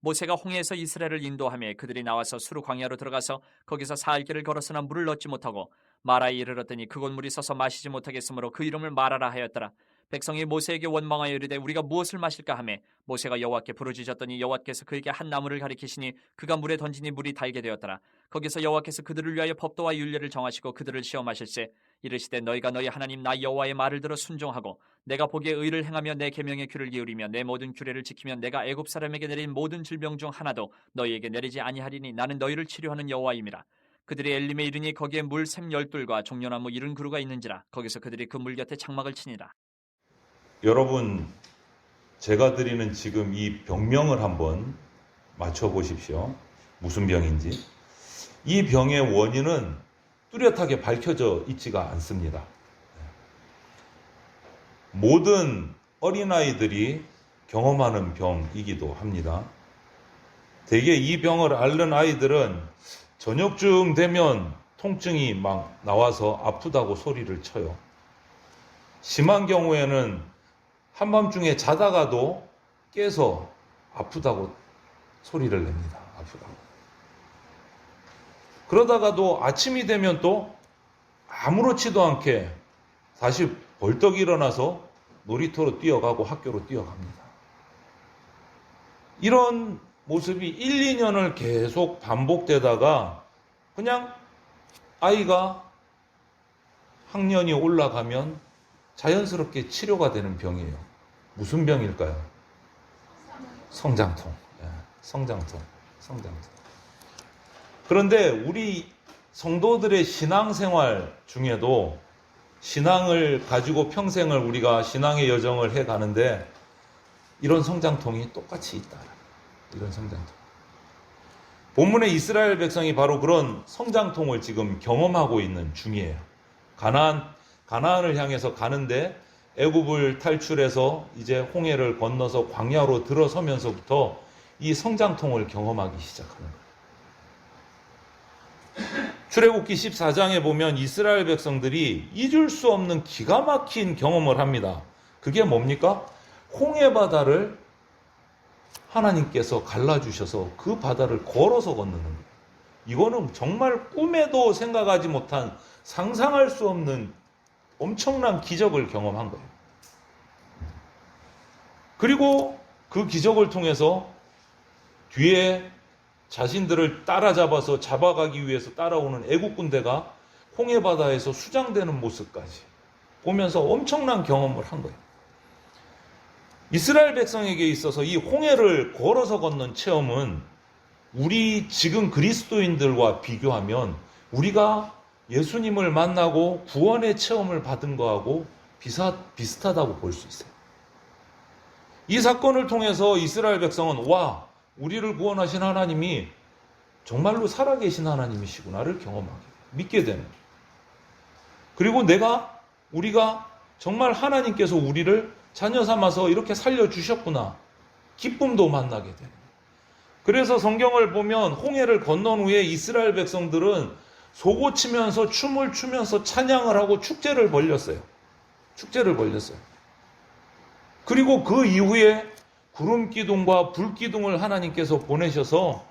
모세가 홍해에서 이스라엘을 인도하며 그들이 나와서 수르 광야로 들어가서 거기서 사흘 길을 걸었으나 물을 얻지 못하고 마라에 이르렀더니 그곳 물이 서서 마시지 못하겠으므로 그 이름을 마라라 하였더라. 백성이 모세에게 원망하여 이르되 우리가 무엇을 마실까 하며 모세가 여호와께 부르짖었더니 여호와께서 그에게 한 나무를 가리키시니 그가 물에 던지니 물이 달게 되었더라. 거기서 여호와께서 그들을 위하여 법도와 율례를 정하시고 그들을 시험하실세 이르시되 너희가 너희 하나님 나 여호와의 말을 들어 순종하고 내가 보기에 의를 행하며 내 계명에 귀를 기울이며 내 모든 규례를 지키면 내가 애굽 사람에게 내린 모든 질병 중 하나도 너희에게 내리지 아니하리니 나는 너희를 치료하는 여호와임이라. 그들이 엘림에 이르니 거기에 물샘 12과 종려나무 70그루가 있는지라. 거기서 그들이 그 물 곁에 장막을 치니라. 여러분, 제가 드리는 지금 이 병명을 한번 맞춰보십시오. 무슨 병인지. 이 병의 원인은 뚜렷하게 밝혀져 있지가 않습니다. 모든 어린아이들이 경험하는 병이기도 합니다. 대개 이 병을 앓는 아이들은 저녁쯤 되면 통증이 막 나와서 아프다고 소리를 쳐요. 심한 경우에는 한밤중에 자다가도 깨서 아프다고 소리를 냅니다. 아프다고. 그러다가도 아침이 되면 또 아무렇지도 않게 다시 벌떡 일어나서 놀이터로 뛰어가고 학교로 뛰어갑니다. 이런 모습이 1, 2년을 계속 반복되다가 그냥 아이가 학년이 올라가면 자연스럽게 치료가 되는 병이에요. 무슨 병일까요? 성장통. 성장통. 그런데 우리 성도들의 신앙생활 중에도 신앙을 가지고 평생을 우리가 신앙의 여정을 해 가는데 이런 성장통이 똑같이 있다. 이런 성장통. 본문의 이스라엘 백성이 바로 그런 성장통을 지금 경험하고 있는 중이에요. 가나안을 향해서 가는데 애굽을 탈출해서 이제 홍해를 건너서 광야로 들어서면서부터 이 성장통을 경험하기 시작하는 거예요. 출애굽기 14장에 보면 이스라엘 백성들이 잊을 수 없는 기가 막힌 경험을 합니다. 그게 뭡니까? 홍해 바다를 하나님께서 갈라주셔서 그 바다를 걸어서 건너는 거예요. 이거는 정말 꿈에도 생각하지 못한 상상할 수 없는 엄청난 기적을 경험한 거예요. 그리고 그 기적을 통해서 뒤에 자신들을 따라잡아서 잡아가기 위해서 따라오는 애국 군대가 홍해 바다에서 수장되는 모습까지 보면서 엄청난 경험을 한 거예요. 이스라엘 백성에게 있어서 이 홍해를 걸어서 걷는 체험은 우리 지금 그리스도인들과 비교하면 우리가 예수님을 만나고 구원의 체험을 받은 거하고 비슷하다고 볼 수 있어요. 이 사건을 통해서 이스라엘 백성은 우리를 구원하신 하나님이 정말로 살아계신 하나님이시구나를 경험하게 믿게 되는 거예요. 그리고 우리가 정말 하나님께서 우리를 자녀 삼아서 이렇게 살려주셨구나 기쁨도 만나게 되는 거예요. 그래서 성경을 보면 홍해를 건넌 후에 이스라엘 백성들은 소고치면서 춤을 추면서 찬양을 하고 축제를 벌였어요. 그리고 그 이후에 구름 기둥과 불 기둥을 하나님께서 보내셔서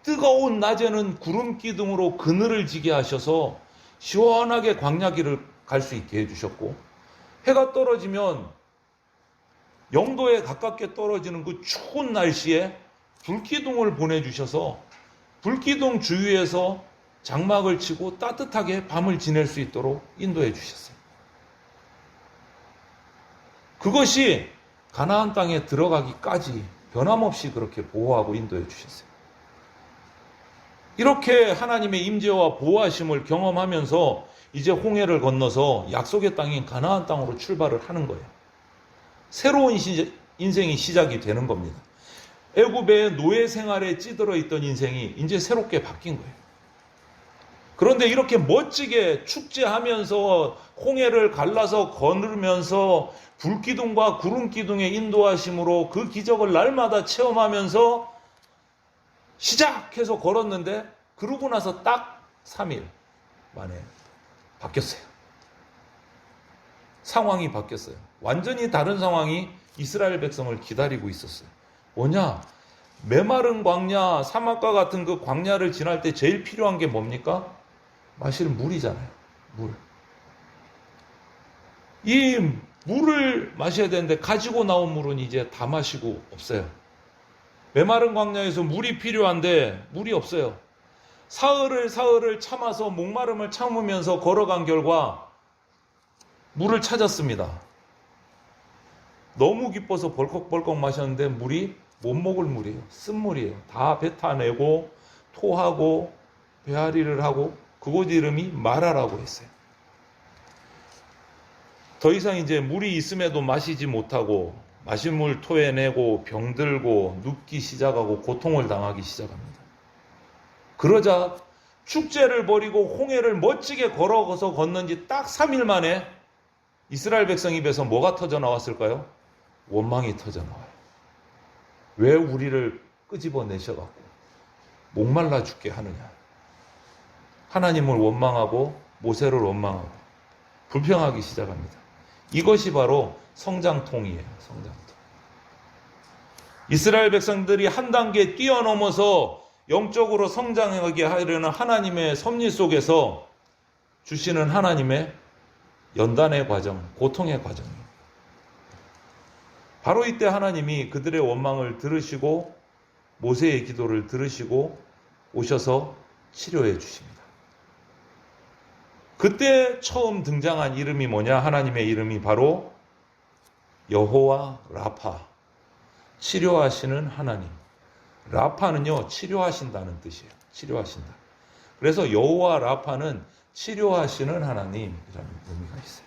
뜨거운 낮에는 구름 기둥으로 그늘을 지게 하셔서 시원하게 광야길을 갈 수 있게 해주셨고, 해가 떨어지면 영도에 가깝게 떨어지는 그 추운 날씨에 불기둥을 보내주셔서 불기둥 주위에서 장막을 치고 따뜻하게 밤을 지낼 수 있도록 인도해 주셨어요. 그것이 가나안 땅에 들어가기까지 변함없이 그렇게 보호하고 인도해 주셨어요. 이렇게 하나님의 임재와 보호하심을 경험하면서 이제 홍해를 건너서 약속의 땅인 가나안 땅으로 출발을 하는 거예요. 새로운 인생이 시작이 되는 겁니다. 애굽의 노예 생활에 찌들어 있던 인생이 이제 새롭게 바뀐 거예요. 그런데 이렇게 멋지게 축제하면서 홍해를 갈라서 거느면서 불기둥과 구름기둥의 인도하심으로 그 기적을 날마다 체험하면서 시작해서 걸었는데 그러고 나서 딱 3일 만에 바뀌었어요. 상황이 바뀌었어요. 완전히 다른 상황이 이스라엘 백성을 기다리고 있었어요. 뭐냐? 메마른 광야, 사막과 같은 그 광야를 지날 때 제일 필요한 게 뭡니까? 마실 물이잖아요. 물. 이 물을 마셔야 되는데 가지고 나온 물은 이제 다 마시고 없어요. 메마른 광야에서 물이 필요한데 물이 없어요. 사흘을 참아서 목마름을 참으면서 걸어간 결과 물을 찾았습니다. 너무 기뻐서 벌컥벌컥 마셨는데 물이 못 먹을 물이에요. 쓴물이에요. 다 뱉어내고 토하고 배앓이를 하고 그곳 이름이 마라라고 했어요. 더 이상 이제 물이 있음에도 마시지 못하고 마신 물 토해내고 병들고 눕기 시작하고 고통을 당하기 시작합니다. 그러자 축제를 벌이고 홍해를 멋지게 걸어서 걷는 지 딱 3일 만에 이스라엘 백성 입에서 뭐가 터져 나왔을까요? 원망이 터져 나와요. 왜 우리를 끄집어내셔갖고 목말라 죽게 하느냐. 하나님을 원망하고 모세를 원망하고 불평하기 시작합니다. 이것이 바로 성장통이에요. 성장통. 이스라엘 백성들이 한 단계 뛰어넘어서 영적으로 성장하게 하려는 하나님의 섭리 속에서 주시는 하나님의 연단의 과정, 고통의 과정이에요. 바로 이때 하나님이 그들의 원망을 들으시고 모세의 기도를 들으시고 오셔서 치료해 주십니다. 그때 처음 등장한 이름이 뭐냐? 하나님의 이름이 바로 여호와 라파, 치료하시는 하나님. 라파는요, 치료하신다는 뜻이에요. 치료하신다. 그래서 여호와 라파는 치료하시는 하나님이라는 의미가 있어요.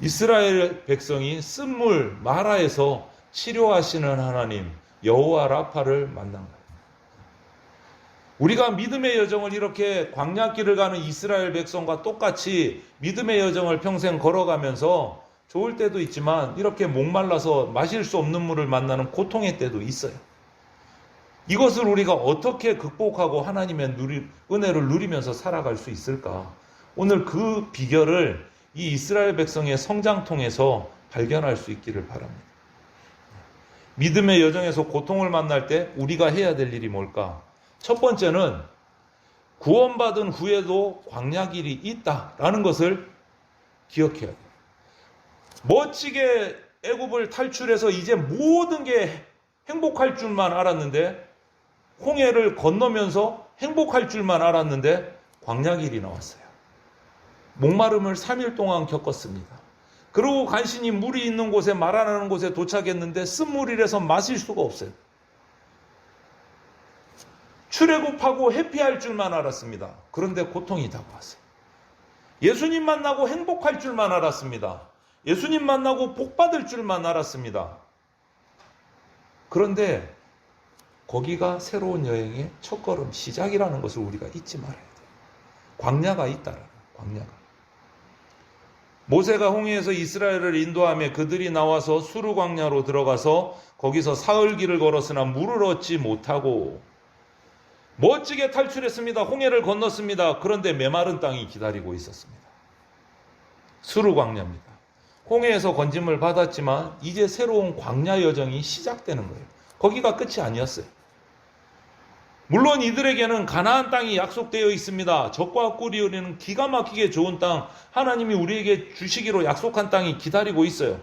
이스라엘 백성이 쓴물 마라에서 치료하시는 하나님 여호와 라파를 만난 거예요. 우리가 믿음의 여정을 이렇게 광야길을 가는 이스라엘 백성과 똑같이 믿음의 여정을 평생 걸어가면서 좋을 때도 있지만 이렇게 목말라서 마실 수 없는 물을 만나는 고통의 때도 있어요. 이것을 우리가 어떻게 극복하고 하나님의 은혜를 누리면서 살아갈 수 있을까? 오늘 그 비결을 이 이스라엘 백성의 성장통에서 발견할 수 있기를 바랍니다. 믿음의 여정에서 고통을 만날 때 우리가 해야 될 일이 뭘까? 첫 번째는 구원받은 후에도 광야길이 있다라는 것을 기억해야 돼요. 멋지게 애굽을 탈출해서 이제 모든 게 행복할 줄만 알았는데 홍해를 건너면서 행복할 줄만 알았는데 광야길이 나왔어요. 목마름을 3일 동안 겪었습니다. 그리고 간신히 물이 있는 곳에 마라라는 곳에 도착했는데 쓴물이라서 마실 수가 없어요. 출애굽하고 회피할 줄만 알았습니다. 그런데 고통이 다가왔어요. 예수님 만나고 행복할 줄만 알았습니다. 예수님 만나고 복 받을 줄만 알았습니다. 그런데 거기가 새로운 여행의 첫걸음 시작이라는 것을 우리가 잊지 말아야 돼요. 광야가 있다라는 광야가. 모세가 홍해에서 이스라엘을 인도하며 그들이 나와서 수르 광야로 들어가서 거기서 사흘 길을 걸었으나 물을 얻지 못하고 멋지게 탈출했습니다. 홍해를 건넜습니다. 그런데 메마른 땅이 기다리고 있었습니다. 수르 광야입니다. 홍해에서 건짐을 받았지만 이제 새로운 광야 여정이 시작되는 거예요. 거기가 끝이 아니었어요. 물론 이들에게는 가나안 땅이 약속되어 있습니다. 젖과 꿀이 흐르는 기가 막히게 좋은 땅, 하나님이 우리에게 주시기로 약속한 땅이 기다리고 있어요.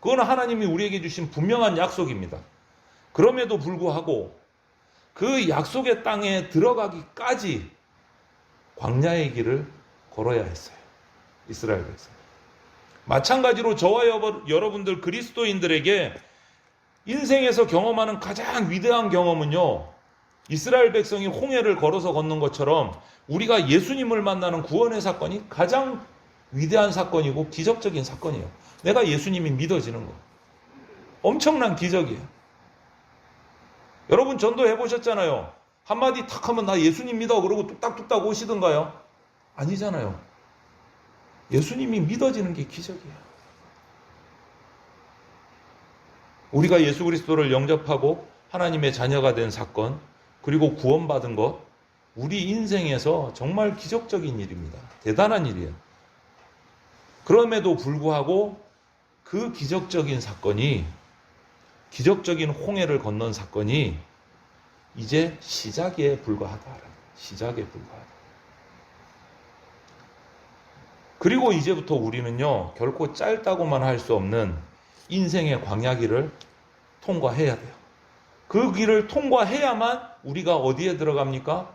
그건 하나님이 우리에게 주신 분명한 약속입니다. 그럼에도 불구하고 그 약속의 땅에 들어가기까지 광야의 길을 걸어야 했어요. 이스라엘 백성. 마찬가지로 저와 여러분들 그리스도인들에게 인생에서 경험하는 가장 위대한 경험은요, 이스라엘 백성이 홍해를 걸어서 걷는 것처럼 우리가 예수님을 만나는 구원의 사건이 가장 위대한 사건이고 기적적인 사건이에요. 내가 예수님이 믿어지는 거. 엄청난 기적이에요. 여러분 전도해 보셨잖아요. 한마디 탁 하면 나 예수님 믿어 그러고 뚝딱뚝딱 오시던가요? 아니잖아요. 예수님이 믿어지는 게 기적이에요. 우리가 예수 그리스도를 영접하고 하나님의 자녀가 된 사건, 그리고 구원받은 것, 우리 인생에서 정말 기적적인 일입니다. 대단한 일이에요. 그럼에도 불구하고 그 기적적인 사건이 기적적인 홍해를 건넌 사건이 이제 시작에 불과하다. 시작에 불과하다. 그리고 이제부터 우리는요, 결코 짧다고만 할 수 없는 인생의 광야길을 통과해야 돼요. 그 길을 통과해야만 우리가 어디에 들어갑니까?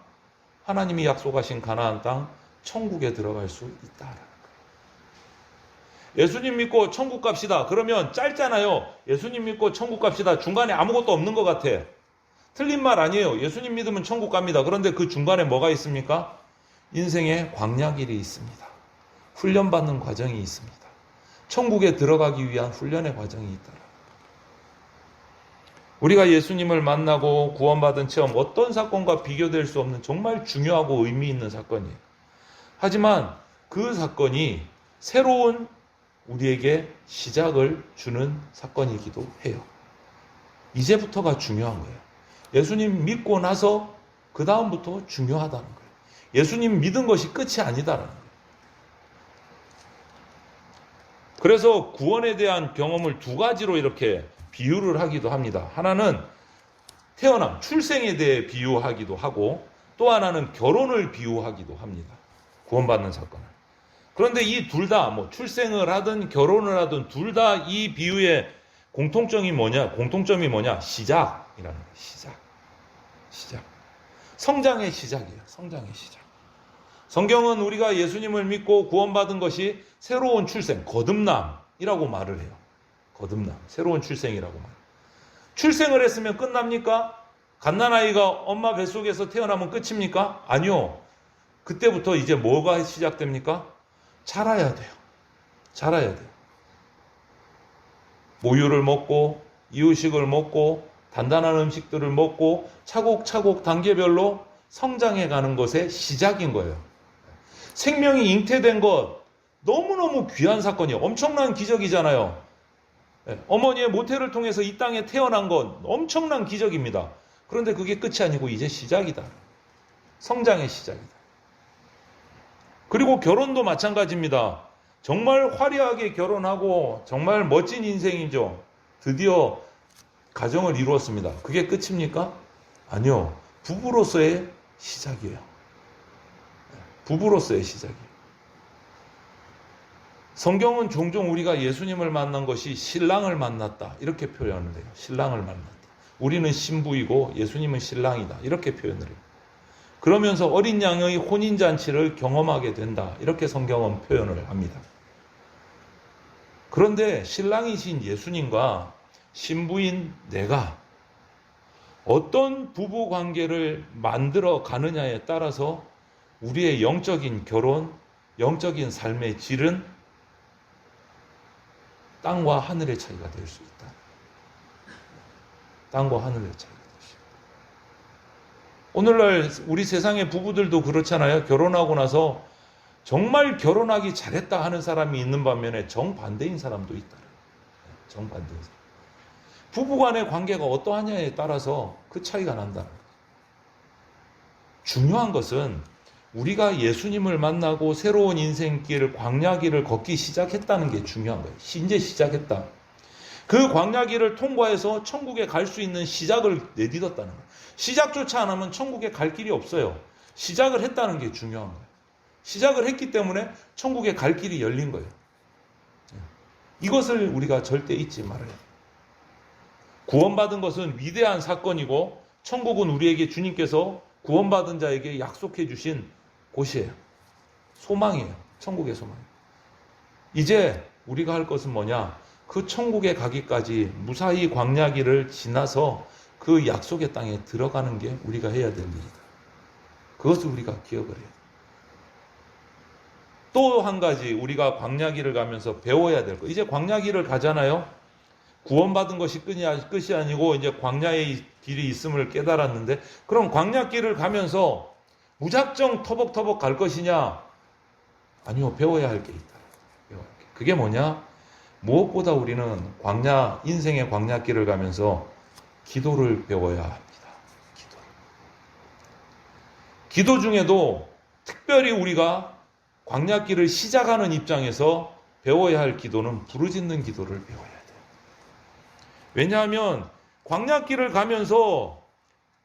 하나님이 약속하신 가나안 땅, 천국에 들어갈 수 있다. 예수님 믿고 천국 갑시다. 그러면 짧잖아요. 예수님 믿고 천국 갑시다. 중간에 아무것도 없는 것 같아. 틀린 말 아니에요. 예수님 믿으면 천국 갑니다. 그런데 그 중간에 뭐가 있습니까? 인생의 광야길이 있습니다. 훈련받는 과정이 있습니다. 천국에 들어가기 위한 훈련의 과정이 있다. 우리가 예수님을 만나고 구원받은 체험, 어떤 사건과 비교될 수 없는 정말 중요하고 의미 있는 사건이에요. 하지만 그 사건이 새로운 우리에게 시작을 주는 사건이기도 해요. 이제부터가 중요한 거예요. 예수님 믿고 나서 그 다음부터 중요하다는 거예요. 예수님 믿은 것이 끝이 아니다라는 거예요. 그래서 구원에 대한 경험을 두 가지로 이렇게 비유를 하기도 합니다. 하나는 태어남, 출생에 대해 비유하기도 하고 또 하나는 결혼을 비유하기도 합니다. 구원받는 사건을. 그런데 이 둘 다 출생을 하든 결혼을 하든 둘 다 이 비유의 공통점이 뭐냐? 시작이라는 거예요. 시작. 성장의 시작이에요. 성장의 시작. 성경은 우리가 예수님을 믿고 구원받은 것이 새로운 출생, 거듭남이라고 말을 해요. 거듭남, 새로운 출생이라고 말해요. 출생을 했으면 끝납니까? 갓난아이가 엄마 뱃속에서 태어나면 끝입니까? 아니요. 그때부터 이제 뭐가 시작됩니까? 자라야 돼요. 자라야 돼요. 모유를 먹고 이유식을 먹고 단단한 음식들을 먹고 차곡차곡 단계별로 성장해 가는 것의 시작인 거예요. 생명이 잉태된 것 너무너무 귀한 사건이에요. 엄청난 기적이잖아요. 어머니의 모태를 통해서 이 땅에 태어난 건 엄청난 기적입니다. 그런데 그게 끝이 아니고 이제 시작이다. 성장의 시작이다. 그리고 결혼도 마찬가지입니다. 정말 화려하게 결혼하고 정말 멋진 인생이죠. 드디어 가정을 이루었습니다. 그게 끝입니까? 아니요. 부부로서의 시작이에요. 부부로서의 시작이에요. 성경은 종종 우리가 예수님을 만난 것이 신랑을 만났다 이렇게 표현을 해요. 신랑을 만났다. 우리는 신부이고 예수님은 신랑이다 이렇게 표현을 해요. 그러면서 어린 양의 혼인잔치를 경험하게 된다 이렇게 성경은 표현을 합니다. 그런데 신랑이신 예수님과 신부인 내가 어떤 부부관계를 만들어 가느냐에 따라서 우리의 영적인 결혼, 영적인 삶의 질은 땅과 하늘의 차이가 될 수 있다. 땅과 하늘의 차이가 될 수 있다. 오늘날 우리 세상의 부부들도 그렇잖아요. 결혼하고 나서 정말 결혼하기 잘했다 하는 사람이 있는 반면에 정반대인 사람도 있다. 정반대인 사람. 부부간의 관계가 어떠하냐에 따라서 그 차이가 난다는 거예요. 중요한 것은 우리가 예수님을 만나고 새로운 인생길, 광야길을 걷기 시작했다는 게 중요한 거예요. 이제 시작했다. 그 광야길을 통과해서 천국에 갈 수 있는 시작을 내딛었다는 거예요. 시작조차 안 하면 천국에 갈 길이 없어요. 시작을 했다는 게 중요한 거예요. 시작을 했기 때문에 천국에 갈 길이 열린 거예요. 이것을 우리가 절대 잊지 말아요. 구원받은 것은 위대한 사건이고 천국은 우리에게 주님께서 구원받은 자에게 약속해 주신 곳이에요. 소망이에요. 천국의 소망. 이제 우리가 할 것은 뭐냐? 그 천국에 가기까지 무사히 광야길을 지나서 그 약속의 땅에 들어가는 게 우리가 해야 될 일이다. 그것을 우리가 기억을 해야 돼요. 또 한 가지 우리가 광야길을 가면서 배워야 될 거. 이제 광야길을 가잖아요. 구원받은 것이 끝이 아니고 이제 광야의 길이 있음을 깨달았는데 그럼 광야길을 가면서 무작정 터벅터벅 갈 것이냐? 아니요. 배워야 할 게 있다. 그게 뭐냐? 무엇보다 우리는 인생의 광야길을 가면서 기도를 배워야 합니다. 기도 중에도 특별히 우리가 광야길을 시작하는 입장에서 배워야 할 기도는 부르짖는 기도를 배워야 돼요. 왜냐하면 광야길을 가면서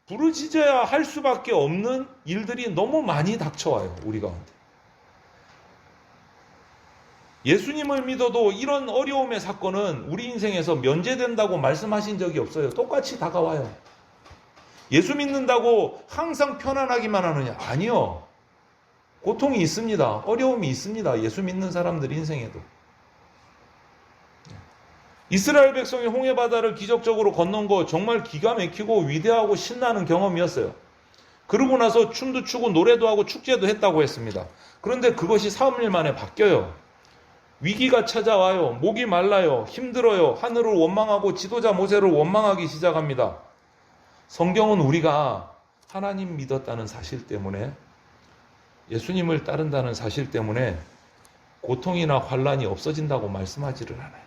부르짖어야 할 수밖에 없는 일들이 너무 많이 닥쳐와요, 우리 가운데. 예수님을 믿어도 이런 어려움의 사건은 우리 인생에서 면제된다고 말씀하신 적이 없어요. 똑같이 다가와요. 예수 믿는다고 항상 편안하기만 하느냐? 아니요. 고통이 있습니다. 어려움이 있습니다. 예수 믿는 사람들 인생에도. 이스라엘 백성이 홍해바다를 기적적으로 건넌 거 정말 기가 막히고 위대하고 신나는 경험이었어요. 그러고 나서 춤도 추고 노래도 하고 축제도 했다고 했습니다. 그런데 그것이 사흘 만에 바뀌어요. 위기가 찾아와요. 목이 말라요. 힘들어요. 하늘을 원망하고 지도자 모세를 원망하기 시작합니다. 성경은 우리가 하나님 믿었다는 사실 때문에, 예수님을 따른다는 사실 때문에 고통이나 환란이 없어진다고 말씀하지를 않아요.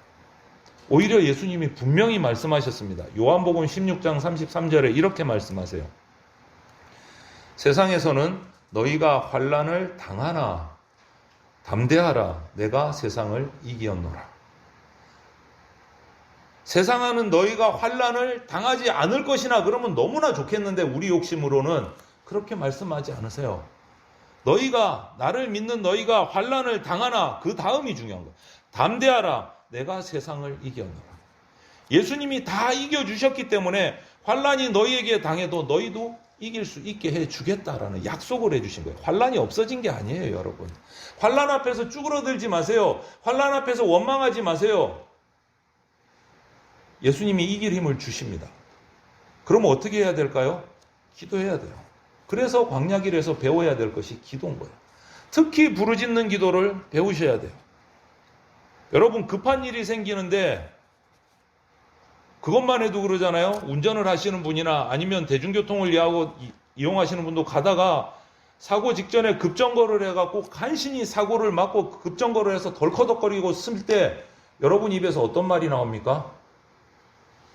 오히려 예수님이 분명히 말씀하셨습니다. 요한복음 16장 33절에 이렇게 말씀하세요. 세상에서는 너희가 환란을 당하나 담대하라. 내가 세상을 이기었노라. 세상에는 너희가 환란을 당하지 않을 것이나 그러면 너무나 좋겠는데 우리 욕심으로는 그렇게 말씀하지 않으세요. 너희가, 나를 믿는 너희가 환란을 당하나, 그 다음이 중요한 거예요. 담대하라. 내가 세상을 이겼노라. 예수님이 다 이겨주셨기 때문에 환란이 너희에게 당해도 너희도 이길 수 있게 해주겠다라는 약속을 해주신 거예요. 환란이 없어진 게 아니에요, 여러분. 환란 앞에서 쭈그러들지 마세요. 환란 앞에서 원망하지 마세요. 예수님이 이길 힘을 주십니다. 그러면 어떻게 해야 될까요? 기도해야 돼요. 그래서 광야길에서 배워야 될 것이 기도인 거예요. 특히 부르짖는 기도를 배우셔야 돼요. 여러분, 급한 일이 생기는데 그것만 해도 그러잖아요. 운전을 하시는 분이나 아니면 대중교통을 이용하시는 분도 가다가 사고 직전에 급정거를 해갖고 간신히 사고를 막고 급정거를 해서 덜커덕거리고 쓸 때 여러분 입에서 어떤 말이 나옵니까?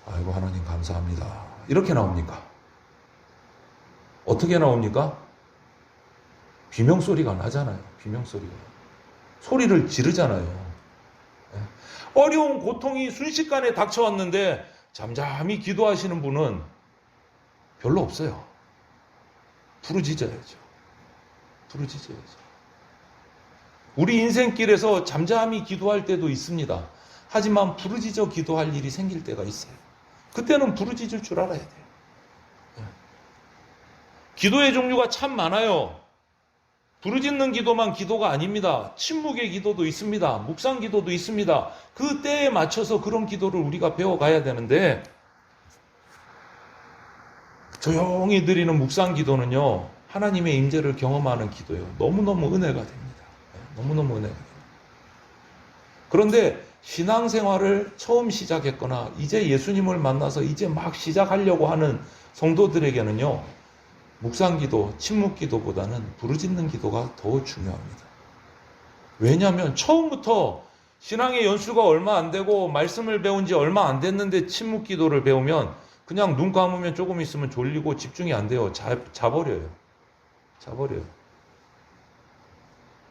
아이고 하나님 감사합니다. 이렇게 나옵니까? 어떻게 나옵니까? 비명소리가 나잖아요. 비명소리가. 소리를 지르잖아요. 어려운 고통이 순식간에 닥쳐왔는데 잠잠히 기도하시는 분은 별로 없어요. 부르짖어야죠. 부르짖어야죠. 우리 인생길에서 잠잠히 기도할 때도 있습니다. 하지만 부르짖어 기도할 일이 생길 때가 있어요. 그때는 부르짖을 줄 알아야 돼요. 기도의 종류가 참 많아요. 부르짖는 기도만 기도가 아닙니다. 침묵의 기도도 있습니다. 묵상 기도도 있습니다. 그 때에 맞춰서 그런 기도를 우리가 배워가야 되는데 조용히 드리는 묵상 기도는요. 하나님의 임재를 경험하는 기도예요. 너무너무 은혜가 됩니다. 너무너무 은혜가 됩니다. 그런데 신앙생활을 처음 시작했거나 이제 예수님을 만나서 이제 막 시작하려고 하는 성도들에게는요. 묵상기도, 침묵기도보다는 부르짖는 기도가 더 중요합니다. 왜냐하면 처음부터 신앙의 연수가 얼마 안 되고 말씀을 배운 지 얼마 안 됐는데 침묵기도를 배우면 그냥 눈 감으면 조금 있으면 졸리고 집중이 안 돼요. 자버려요. 자버려요.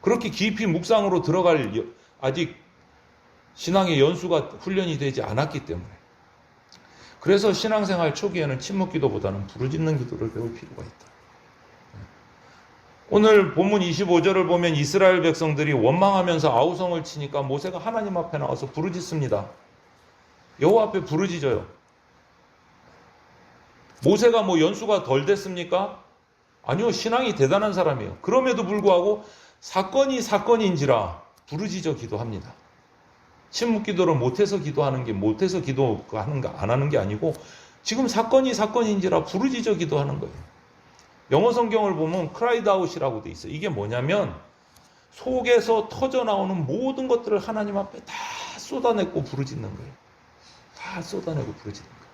그렇게 깊이 묵상으로 들어갈 아직 신앙의 연수가 훈련이 되지 않았기 때문에. 그래서 신앙생활 초기에는 침묵기도보다는 부르짖는 기도를 배울 필요가 있다. 오늘 본문 25절을 보면 이스라엘 백성들이 원망하면서 아우성을 치니까 모세가 하나님 앞에 나와서 부르짖습니다. 여호와 앞에 부르짖어요. 모세가 뭐 연수가 덜 됐습니까? 아니요, 신앙이 대단한 사람이에요. 그럼에도 불구하고 사건이 사건인지라 부르짖어 기도합니다. 침묵기도를 못해서 기도하는 게 못해서 기도하는 거 안 하는 게 아니고 지금 사건이 사건인지라 부르짖어 기도하는 거예요. 영어 성경을 보면 cried out이라고 돼 있어요. 이게 뭐냐면 속에서 터져 나오는 모든 것들을 하나님 앞에 다 쏟아내고 부르짖는 거예요. 다 쏟아내고 부르짖는 거예요.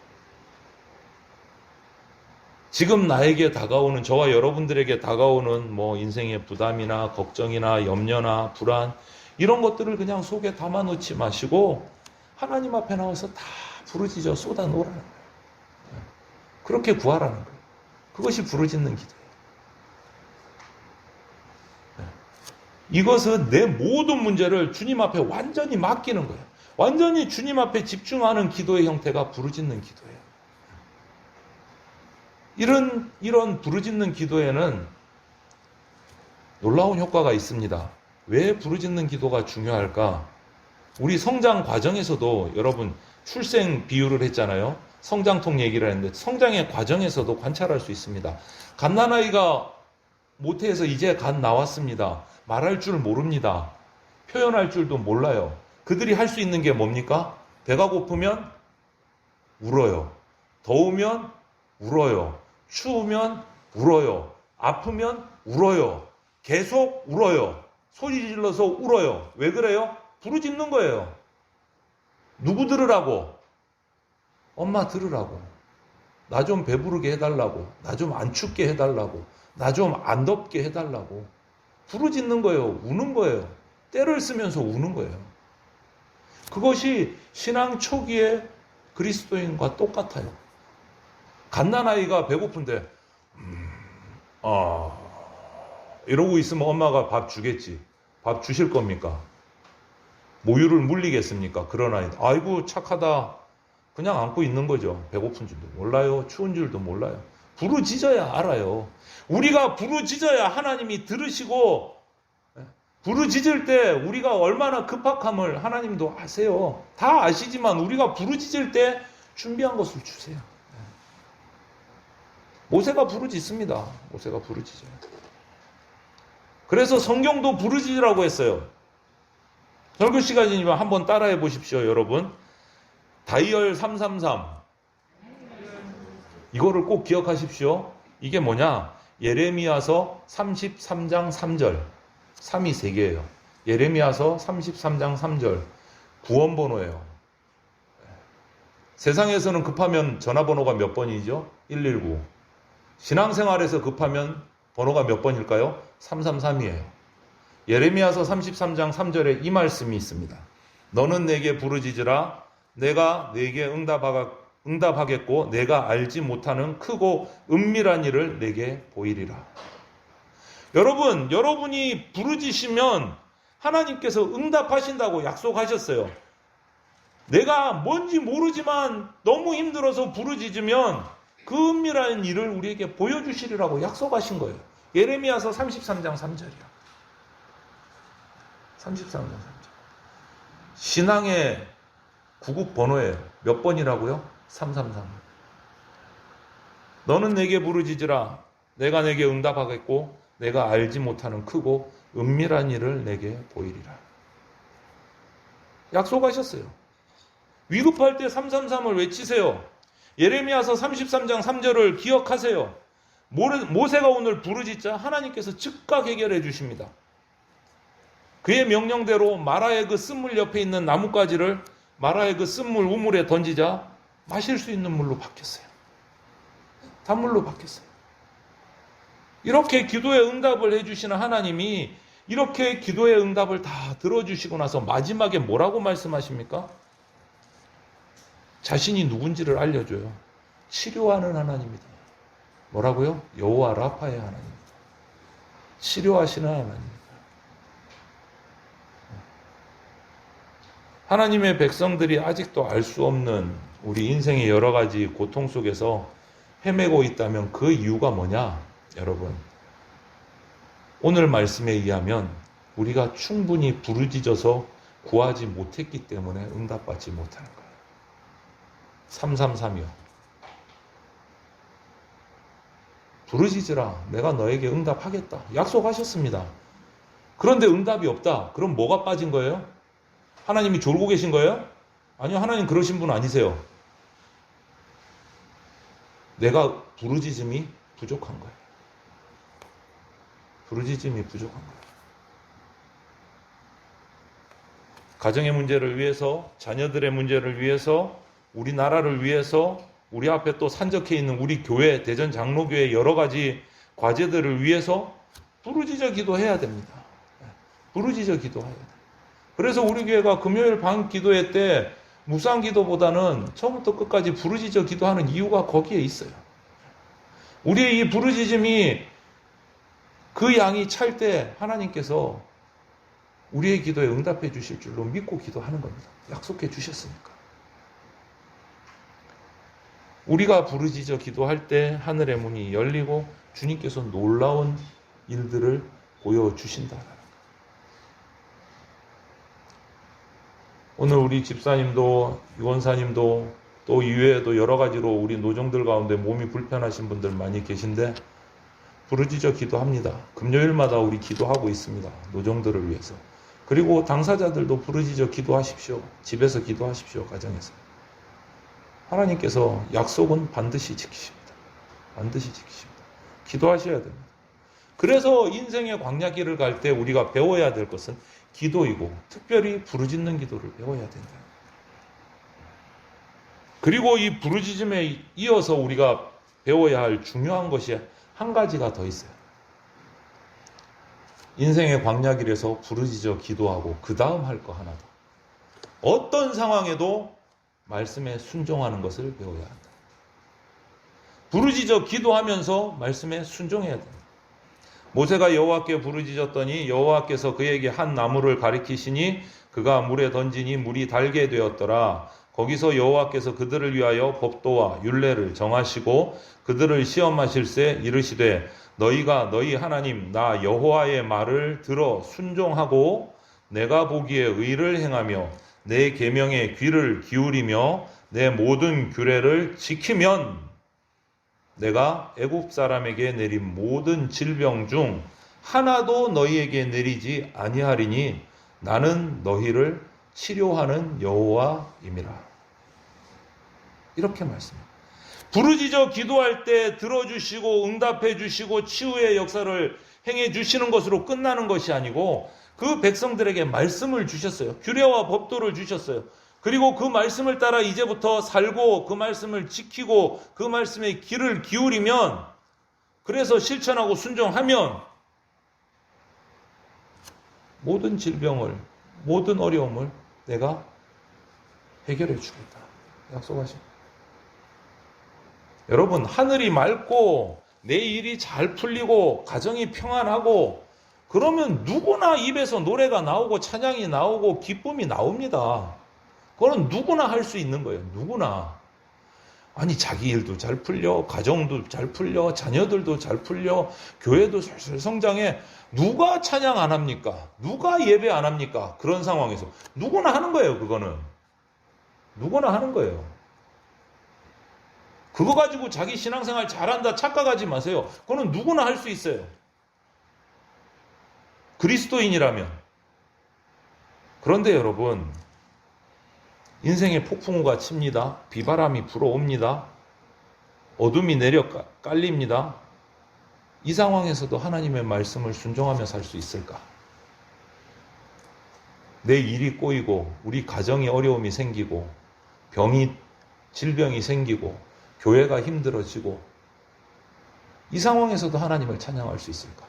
지금 나에게 다가오는, 저와 여러분들에게 다가오는 뭐 인생의 부담이나 걱정이나 염려나 불안, 이런 것들을 그냥 속에 담아놓지 마시고 하나님 앞에 나와서 다 부르짖어 쏟아놓으라는 거예요. 그렇게 구하라는 거예요. 그것이 부르짖는 기도예요. 이것은 내 모든 문제를 주님 앞에 완전히 맡기는 거예요. 완전히 주님 앞에 집중하는 기도의 형태가 부르짖는 기도예요. 이런 부르짖는 기도에는 놀라운 효과가 있습니다. 왜 부르짖는 기도가 중요할까? 우리 성장 과정에서도 여러분 출생 비유를 했잖아요. 성장통 얘기를 했는데 성장의 과정에서도 관찰할 수 있습니다. 갓난아이가 모태에서 이제 갓 나왔습니다. 말할 줄 모릅니다. 표현할 줄도 몰라요. 그들이 할 수 있는 게 뭡니까? 배가 고프면 울어요. 더우면 울어요. 추우면 울어요. 아프면 울어요. 계속 울어요. 소리 질러서 울어요. 왜 그래요? 부르짖는 거예요. 누구 들으라고? 엄마 들으라고. 나 좀 배부르게 해달라고. 나 좀 안 춥게 해달라고. 나 좀 안 덥게 해달라고. 부르짖는 거예요. 우는 거예요. 때를 쓰면서 우는 거예요. 그것이 신앙 초기의 그리스도인과 똑같아요. 갓난아이가 배고픈데 이러고 있으면 엄마가 밥 주겠지. 밥 주실 겁니까? 모유를 물리겠습니까? 그런 아이. 아이고 착하다. 그냥 안고 있는 거죠. 배고픈 줄도 몰라요. 추운 줄도 몰라요. 부르짖어야 알아요. 우리가 부르짖어야 하나님이 들으시고, 부르짖을 때 우리가 얼마나 급박함을 하나님도 아세요. 다 아시지만 우리가 부르짖을 때 준비한 것을 주세요. 모세가 부르짖습니다. 모세가 부르짖어요. 그래서 성경도 부르짖으라고 했어요. 설교 시간이면 한번 따라해 보십시오, 여러분. 다이얼 333. 이거를 꼭 기억하십시오. 이게 뭐냐? 예레미야서 33장 3절. 3이 3개예요. 예레미야서 33장 3절. 구원번호예요. 세상에서는 급하면 전화번호가 몇 번이죠? 119. 신앙생활에서 급하면 번호가 몇 번일까요? 333이에요. 예레미야서 33장 3절에 이 말씀이 있습니다. 너는 내게 부르짖으라. 내가 내게 응답하겠고 내가 알지 못하는 크고 은밀한 일을 내게 보이리라. 여러분, 여러분이 부르짖으면 하나님께서 응답하신다고 약속하셨어요. 내가 뭔지 모르지만 너무 힘들어서 부르짖으면 그 은밀한 일을 우리에게 보여주시리라고 약속하신 거예요. 예레미야서 33장 3절이요. 33장 3절. 신앙의 구급 번호예요. 몇 번이라고요? 333. 너는 내게 부르짖으라. 내가 내게 응답하겠고 내가 알지 못하는 크고 은밀한 일을 내게 보이리라. 약속하셨어요. 위급할 때 333을 외치세요. 예레미야서 33장 3절을 기억하세요. 모세가 오늘 부르짖자 하나님께서 즉각 해결해 주십니다. 그의 명령대로 마라의 그 쓴물 옆에 있는 나뭇가지를 마라의 그 쓴물 우물에 던지자 마실 수 있는 물로 바뀌었어요. 단물로 바뀌었어요. 이렇게 기도의 응답을 해주시는 하나님이 이렇게 기도의 응답을 다 들어주시고 나서 마지막에 뭐라고 말씀하십니까? 자신이 누군지를 알려줘요. 치료하는 하나님이다. 뭐라고요? 여호와 라파의 하나님이다. 치료하시는 하나님이다. 하나님의 백성들이 아직도 알 수 없는 우리 인생의 여러 가지 고통 속에서 헤매고 있다면 그 이유가 뭐냐? 여러분, 오늘 말씀에 의하면 우리가 충분히 부르짖어서 구하지 못했기 때문에 응답받지 못하는 거예요. 333이요. 부르짖으라. 내가 너에게 응답하겠다. 약속하셨습니다. 그런데 응답이 없다. 그럼 뭐가 빠진 거예요? 하나님이 졸고 계신 거예요? 아니요, 하나님 그러신 분 아니세요. 내가 부르짖음이 부족한 거예요. 부르짖음이 부족한 거예요. 가정의 문제를 위해서, 자녀들의 문제를 위해서, 우리나라를 위해서, 우리 앞에 또 산적해 있는 우리 교회, 대전 장로교회 여러 가지 과제들을 위해서 부르짖어 기도해야 됩니다. 부르짖어 기도해야 돼요. 그래서 우리 교회가 금요일 밤 기도회 때 묵상 기도보다는 처음부터 끝까지 부르짖어 기도하는 이유가 거기에 있어요. 우리의 이 부르짖음이 그 양이 찰 때 하나님께서 우리의 기도에 응답해 주실 줄로 믿고 기도하는 겁니다. 약속해 주셨으니까. 우리가 부르짖어 기도할 때 하늘의 문이 열리고 주님께서 놀라운 일들을 보여주신다라는 것. 오늘 우리 집사님도 유원사님도 또 이외에도 여러 가지로 우리 노정들 가운데 몸이 불편하신 분들 많이 계신데 부르짖어 기도합니다. 금요일마다 우리 기도하고 있습니다. 노정들을 위해서. 그리고 당사자들도 부르짖어 기도하십시오. 집에서 기도하십시오. 가정에서. 하나님께서 약속은 반드시 지키십니다. 반드시 지키십니다. 기도하셔야 됩니다. 그래서 인생의 광야길을 갈 때 우리가 배워야 될 것은 기도이고 특별히 부르짖는 기도를 배워야 된다. 그리고 이 부르짖음에 이어서 우리가 배워야 할 중요한 것이 한 가지가 더 있어요. 인생의 광야길에서 부르짖어 기도하고 그 다음 할 거 하나 더. 어떤 상황에도 말씀에 순종하는 것을 배워야 한다. 부르짖어 기도하면서 말씀에 순종해야 된다. 모세가 여호와께 부르짖었더니 여호와께서 그에게 한 나무를 가리키시니 그가 물에 던지니 물이 달게 되었더라. 거기서 여호와께서 그들을 위하여 법도와 율례를 정하시고 그들을 시험하실세 이르시되 너희가 너희 하나님 나 여호와의 말을 들어 순종하고 내가 보기에 의를 행하며 내 계명에 귀를 기울이며 내 모든 규례를 지키면 내가 애굽 사람에게 내린 모든 질병 중 하나도 너희에게 내리지 아니하리니 나는 너희를 치료하는 여호와임이라. 이렇게 말씀합니다. 부르짖어 기도할 때 들어주시고 응답해 주시고 치유의 역사를 행해 주시는 것으로 끝나는 것이 아니고 그 백성들에게 말씀을 주셨어요. 규례와 법도를 주셨어요. 그리고 그 말씀을 따라 이제부터 살고 그 말씀을 지키고 그 말씀에 귀를 기울이면 그래서 실천하고 순종하면 모든 질병을 모든 어려움을 내가 해결해 주겠다. 약속하십니다. 여러분 하늘이 맑고 내 일이 잘 풀리고 가정이 평안하고 그러면 누구나 입에서 노래가 나오고 찬양이 나오고 기쁨이 나옵니다. 그거는 누구나 할 수 있는 거예요. 누구나. 아니 자기 일도 잘 풀려 가정도 잘 풀려 자녀들도 잘 풀려 교회도 슬슬 성장해. 누가 찬양 안 합니까? 누가 예배 안 합니까? 그런 상황에서 누구나 하는 거예요. 그거는 누구나 하는 거예요. 그거 가지고 자기 신앙생활 잘한다 착각하지 마세요. 그거는 누구나 할 수 있어요. 그리스도인이라면. 그런데 여러분 인생의 폭풍우가 칩니다. 비바람이 불어옵니다. 어둠이 내려 깔립니다. 이 상황에서도 하나님의 말씀을 순종하며 살 수 있을까? 내 일이 꼬이고 우리 가정에 어려움이 생기고 질병이 생기고 교회가 힘들어지고 이 상황에서도 하나님을 찬양할 수 있을까?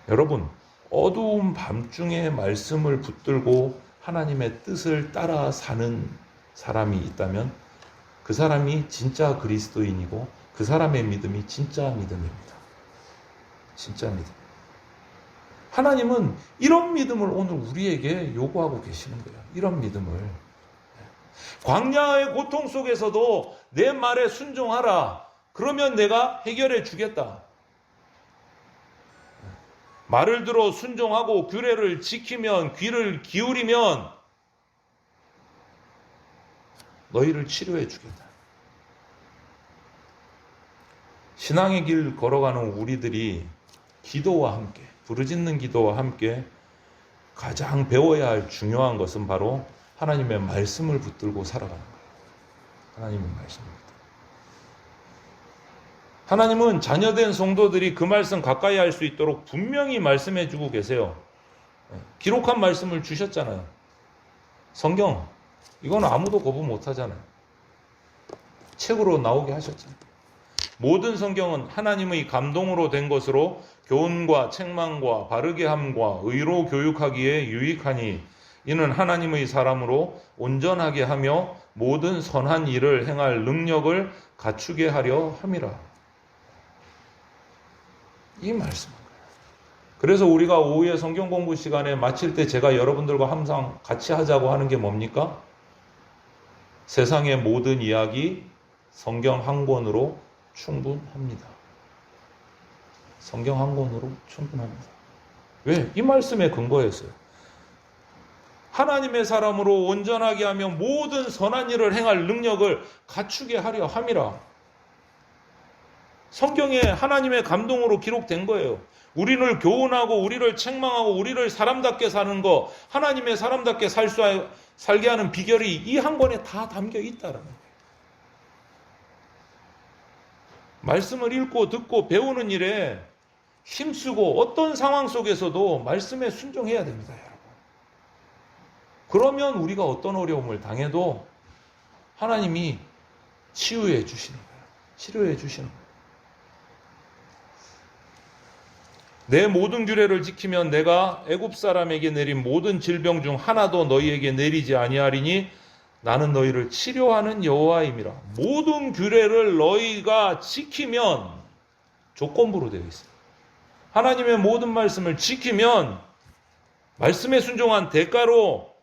여러분 어두운 밤중에 말씀을 붙들고 하나님의 뜻을 따라 사는 사람이 있다면 그 사람이 진짜 그리스도인이고 그 사람의 믿음이 진짜 믿음입니다. 진짜 믿음. 하나님은 이런 믿음을 오늘 우리에게 요구하고 계시는 거예요. 이런 믿음을. 광야의 고통 속에서도 내 말에 순종하라. 그러면 내가 해결해 주겠다. 말을 들어 순종하고 규례를 지키면 귀를 기울이면 너희를 치료해 주겠다. 신앙의 길 걸어가는 우리들이 기도와 함께 부르짖는 기도와 함께 가장 배워야 할 중요한 것은 바로 하나님의 말씀을 붙들고 살아가는 거예요. 하나님의 말씀입니다. 하나님은 자녀된 성도들이 그 말씀 가까이 할 수 있도록 분명히 말씀해 주고 계세요. 기록한 말씀을 주셨잖아요. 성경, 이건 아무도 거부 못 하잖아요. 책으로 나오게 하셨잖아요. 모든 성경은 하나님의 감동으로 된 것으로 교훈과 책망과 바르게 함과 의로 교육하기에 유익하니 이는 하나님의 사람으로 온전하게 하며 모든 선한 일을 행할 능력을 갖추게 하려 함이라. 이 말씀인 거예요. 그래서 우리가 오후에 성경 공부 시간에 마칠 때 제가 여러분들과 항상 같이 하자고 하는 게 뭡니까? 세상의 모든 이야기 성경 한 권으로 충분합니다. 성경 한 권으로 충분합니다. 왜? 이 말씀에 근거했어요. 하나님의 사람으로 온전하게 하며 모든 선한 일을 행할 능력을 갖추게 하려 함이라. 성경에 하나님의 감동으로 기록된 거예요. 우리를 교훈하고 우리를 책망하고 우리를 사람답게 사는 거, 하나님의 사람답게 살게 하는 비결이 이 한 권에 다 담겨 있다라는 거예요. 말씀을 읽고 듣고 배우는 일에 힘쓰고 어떤 상황 속에서도 말씀에 순종해야 됩니다, 여러분. 그러면 우리가 어떤 어려움을 당해도 하나님이 치유해 주시는 거예요. 치료해 주시는 거예요. 내 모든 규례를 지키면 내가 애굽 사람에게 내린 모든 질병 중 하나도 너희에게 내리지 아니하리니 나는 너희를 치료하는 여호와임이라. 모든 규례를 너희가 지키면 조건부로 되어 있어요. 하나님의 모든 말씀을 지키면 말씀에 순종한 대가로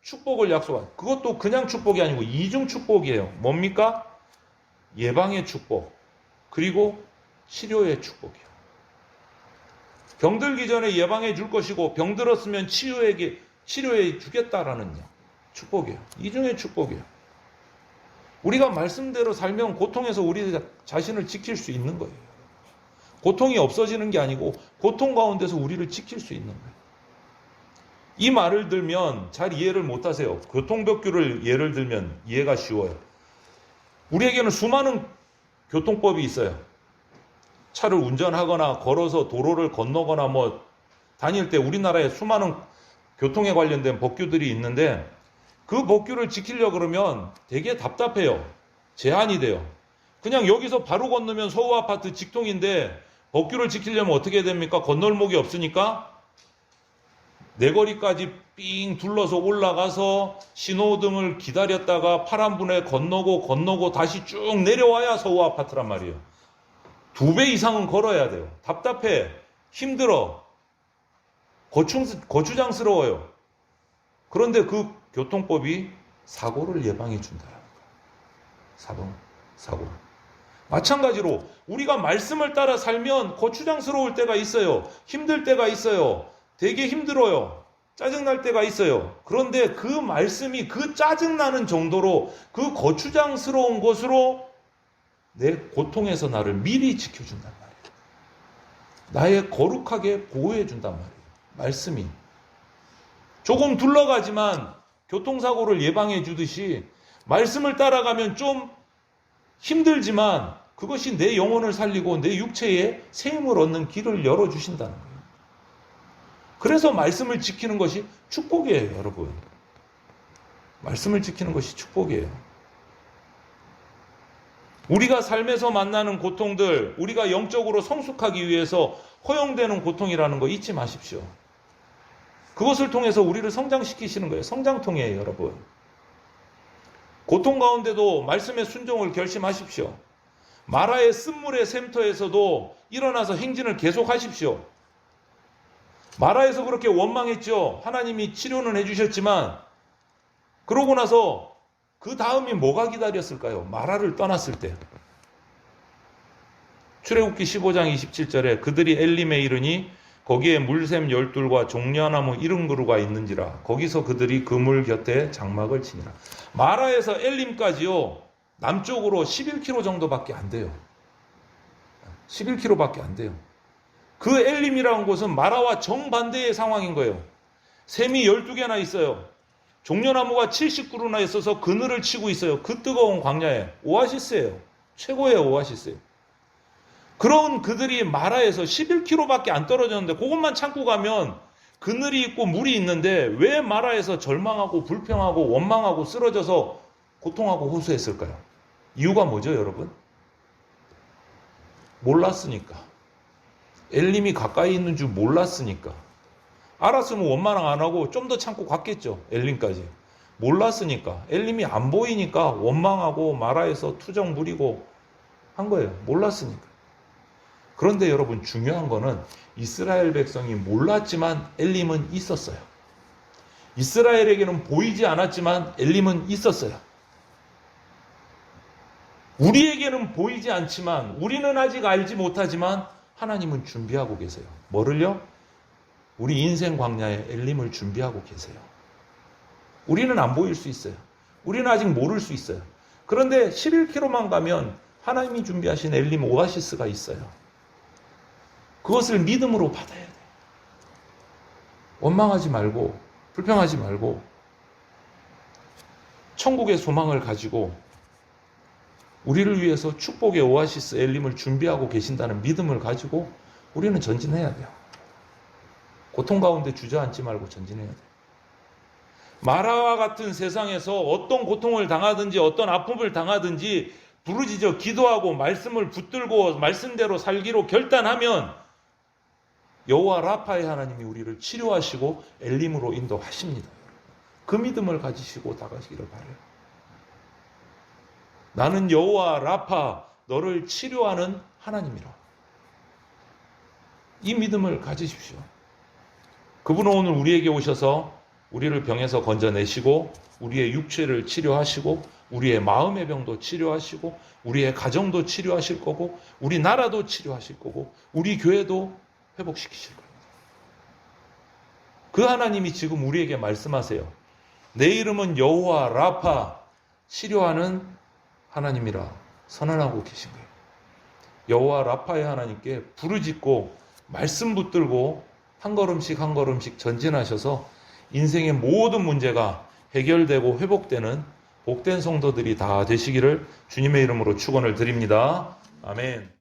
축복을 약속한, 그것도 그냥 축복이 아니고 이중 축복이에요. 뭡니까? 예방의 축복, 그리고 치료의 축복이에요. 병들기 전에 예방해 줄 것이고 병들었으면 치료해 주겠다라는 축복이에요. 이중의 축복이에요. 우리가 말씀대로 살면 고통에서 우리 자신을 지킬 수 있는 거예요. 고통이 없어지는 게 아니고 고통 가운데서 우리를 지킬 수 있는 거예요. 이 말을 들면 잘 이해를 못하세요. 교통법규를 예를 들면 이해가 쉬워요. 우리에게는 수많은 교통법이 있어요. 차를 운전하거나 걸어서 도로를 건너거나 다닐 때 우리나라에 수많은 교통에 관련된 법규들이 있는데 그 법규를 지키려고 그러면 되게 답답해요. 제한이 돼요. 그냥 여기서 바로 건너면 서우 아파트 직통인데 법규를 지키려면 어떻게 됩니까? 건널목이 없으니까 내거리까지 삥 둘러서 올라가서 신호등을 기다렸다가 파란불에 건너고 다시 쭉 내려와야 서우 아파트란 말이에요. 2배 이상은 걸어야 돼요. 답답해. 힘들어. 거추장스러워요. 그런데 그 교통법이 사고를 예방해 준다. 사고. 마찬가지로 우리가 말씀을 따라 살면 거추장스러울 때가 있어요. 힘들 때가 있어요. 되게 힘들어요. 짜증날 때가 있어요. 그런데 그 말씀이 그 짜증나는 정도로 그 거추장스러운 것으로 내 고통에서 나를 미리 지켜준단 말이에요. 나의 거룩하게 보호해준단 말이에요. 말씀이. 조금 둘러가지만 교통사고를 예방해 주듯이 말씀을 따라가면 좀 힘들지만 그것이 내 영혼을 살리고 내 육체에 새 힘을 얻는 길을 열어주신다는 거예요. 그래서 말씀을 지키는 것이 축복이에요, 여러분. 말씀을 지키는 것이 축복이에요. 우리가 삶에서 만나는 고통들, 우리가 영적으로 성숙하기 위해서 허용되는 고통이라는 거 잊지 마십시오. 그것을 통해서 우리를 성장시키시는 거예요. 성장통이에요, 여러분. 고통 가운데도 말씀의 순종을 결심하십시오. 마라의 쓴물의 샘터에서도 일어나서 행진을 계속하십시오. 마라에서 그렇게 원망했죠. 하나님이 치료는 해주셨지만 그러고 나서 그 다음이 뭐가 기다렸을까요? 마라를 떠났을 때. 출애굽기 15장 27절에 그들이 엘림에 이르니 거기에 물샘 12과 종려나무 70그루가 있는지라 거기서 그들이 그 물 곁에 장막을 치니라. 마라에서 엘림까지요, 남쪽으로 11km 정도밖에 안 돼요. 11km밖에 안 돼요. 그 엘림이라는 곳은 마라와 정반대의 상황인 거예요. 샘이 12개나 있어요. 종려나무가 70그루나 있어서 그늘을 치고 있어요. 그 뜨거운 광야에. 오아시스예요. 최고의 오아시스예요. 그런 그들이 마라에서 11km밖에 안 떨어졌는데 그것만 참고 가면 그늘이 있고 물이 있는데 왜 마라에서 절망하고 불평하고 원망하고 쓰러져서 고통하고 호소했을까요? 이유가 뭐죠, 여러분? 몰랐으니까. 엘림이 가까이 있는 줄 몰랐으니까. 알았으면 원망 안 하고 좀 더 참고 갔겠죠. 엘림까지. 몰랐으니까. 엘림이 안 보이니까 원망하고 마라에서 투정 부리고 한 거예요. 몰랐으니까. 그런데 여러분 중요한 거는 이스라엘 백성이 몰랐지만 엘림은 있었어요. 이스라엘에게는 보이지 않았지만 엘림은 있었어요. 우리에게는 보이지 않지만 우리는 아직 알지 못하지만 하나님은 준비하고 계세요. 뭐를요? 우리 인생 광야에 엘림을 준비하고 계세요. 우리는 안 보일 수 있어요. 우리는 아직 모를 수 있어요. 그런데 11km만 가면 하나님이 준비하신 엘림 오아시스가 있어요. 그것을 믿음으로 받아야 돼요. 원망하지 말고 불평하지 말고 천국의 소망을 가지고 우리를 위해서 축복의 오아시스 엘림을 준비하고 계신다는 믿음을 가지고 우리는 전진해야 돼요. 고통 가운데 주저앉지 말고 전진해야 돼요. 마라와 같은 세상에서 어떤 고통을 당하든지 어떤 아픔을 당하든지 부르짖어 기도하고 말씀을 붙들고 말씀대로 살기로 결단하면 여호와 라파의 하나님이 우리를 치료하시고 엘림으로 인도하십니다. 그 믿음을 가지시고 나가시기를 바라요. 나는 여호와 라파 너를 치료하는 하나님이라. 이 믿음을 가지십시오. 그분은 오늘 우리에게 오셔서 우리를 병에서 건져내시고 우리의 육체를 치료하시고 우리의 마음의 병도 치료하시고 우리의 가정도 치료하실 거고 우리 나라도 치료하실 거고 우리 교회도 회복시키실 겁니다. 그 하나님이 지금 우리에게 말씀하세요. 내 이름은 여호와 라파 치료하는 하나님이라 선언하고 계신 거예요. 여호와 라파의 하나님께 부르짖고 말씀 붙들고 한 걸음씩 한 걸음씩 전진하셔서 인생의 모든 문제가 해결되고 회복되는 복된 성도들이 다 되시기를 주님의 이름으로 축원을 드립니다. 아멘.